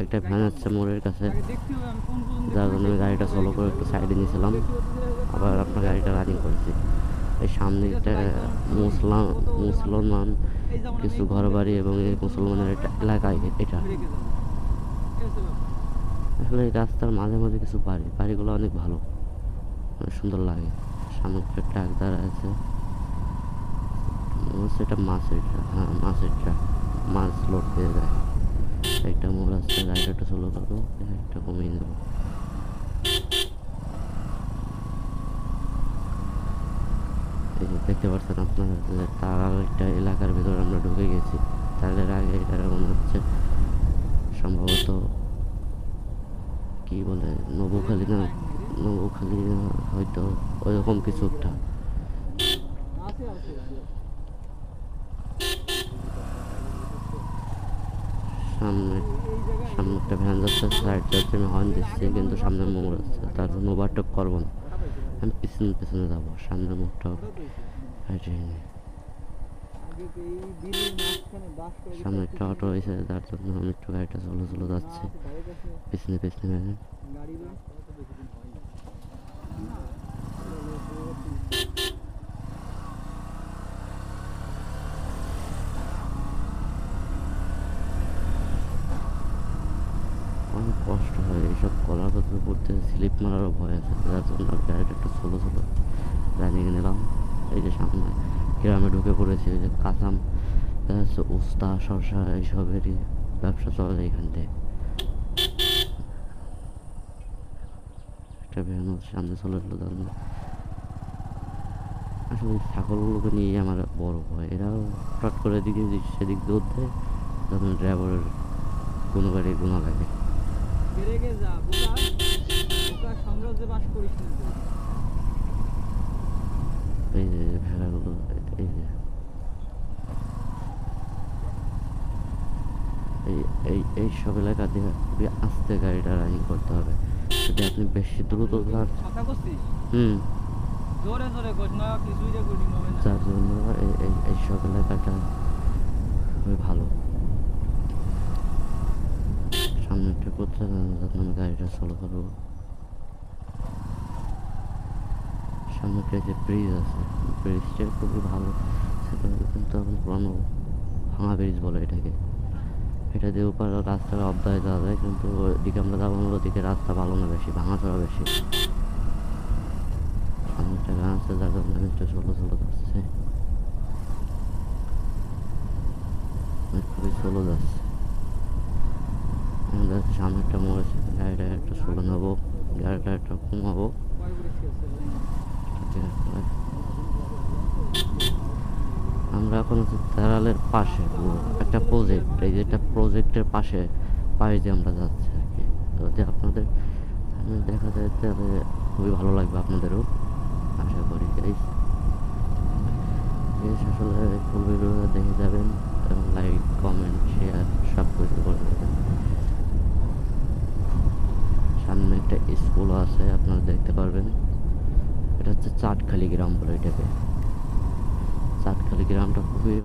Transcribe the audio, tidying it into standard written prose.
একটা ভ্যান আসছে মোড়ের কাছে, যার জন্য গাড়িটা স্লো করে একটু সাইডে নিয়েছিলাম, আবার আপনার গাড়িটা রানিং করেছি। এই সামনে একটা মুসলমান কিছু ঘর বাড়ি এবং এই মুসলমানের একটা এলাকায় এটা। আসলে এই রাস্তার মাঝে মাঝে কিছু বাড়িগুলো অনেক ভালো, অনেক সুন্দর লাগে। সামনে একটা ট্রাক দাঁড়া আছে, এটা মাছের, হ্যাঁ মাছের ট্রাক, মাছ লোড দিয়ে যায়। একটা মোড় আসছে, গাড়িটা একটু স্লো করবো, একটা কমিয়ে দেবো। এই যে দেখতে পাচ্ছেন আপনারা যে তারাল একটা এলাকার ভিতরে আমরা ঢুকে গেছি। তারের আগে এটা মনে হচ্ছে সম্ভবত কি বলে নবখালী না, নবখালী হয়তো ওইরকম কিছু একটা। সামনে সামনে একটা ভ্যান যাচ্ছে, সাইড যাচ্ছে, আমি হর্ন দিচ্ছি কিন্তু সামনে মোড় আসছে, তার জন্য ওভারটেক করবো না, আমি পিছনে পিছনে যাবো, সামনের মোড়টা সামনে একটা অটো হয়েছে, যার জন্য আমি একটু গাড়িটা চলো চলো যাচ্ছে পিছনে পিছনে। অনেক কষ্ট হয় এইসব কলার পাতা পড়তে, স্লিপ মারারও ভয় আছে, যার জন্য গাড়িটা একটু ছোলো ছোলো রানিয়ে নিলাম। এই যে সামনে গ্রামে ঢুকে পড়েছি, ওই যে কাঁচাম উস্তা শসা এইসবেরই ব্যবসা চলে এখান থেকে। একটা ভ্যান সামনে চলে এলো, তার আসলে ছাগলগুলোকে নিয়ে আমার বড় ভয়, এরাও টট করে দিকে সেদিক দৌড় দেয়, তখন ড্রাইভারের কোনো গাড়ি গুণা লাগে। এই যে ভেড়াগুলো, এই যে এই সব এলাকা দিয়ে খুবই আস্তে গাড়িটা রানিং করতে হবে, যদি আপনি বেশি দ্রুত যার জন্য এইসব এলাকাটা খুবই ভালো। সামনে একটা করতে যখন আমি গাড়িটা স্লো করবো, সামনে একটা যে ব্রিজ আছে, ব্রিজটা খুবই ভালো, সেটা কিন্তু এখন পুরানো ভাঙা ব্রিজ বলে এটাকে। এটা দিয়ে উপর রাস্তার অব্দায় যাওয়া যায়, কিন্তু ওইদিকে আমরা যাবো না, ওদিকে রাস্তা ভালো না, বেশি ভাঙাচোরা বেশি। সামনে একটা গান আছে, যার জন্য আমি একটু স্লো স্লো যাচ্ছে, খুবই স্লো যাচ্ছে। সামনে একটা মোড় আছে, গাড়িটা একটু স্লো নেবো, গাড়িটা একটু কমাবো। আমরা এখন হচ্ছে তারালের পাশে একটা প্রজেক্ট, এই যেটা প্রজেক্টের পাশে দিয়ে আমরা যাচ্ছি আর কি। যদি আপনাদের দেখা যায় তাহলে খুবই ভালো লাগবে আপনাদেরও, আশা করি। আসলে ফুল ভিডিও দেখে যাবেন এবং লাইক কমেন্ট শেয়ার সব কিছু করে দেবেন। সামনে একটা স্কুল আছে, আপনারা দেখতে পারবেন, এটা হচ্ছে চাটখালি গ্রাম বলে এটাকে। চাটখালি গ্রামটা খুবই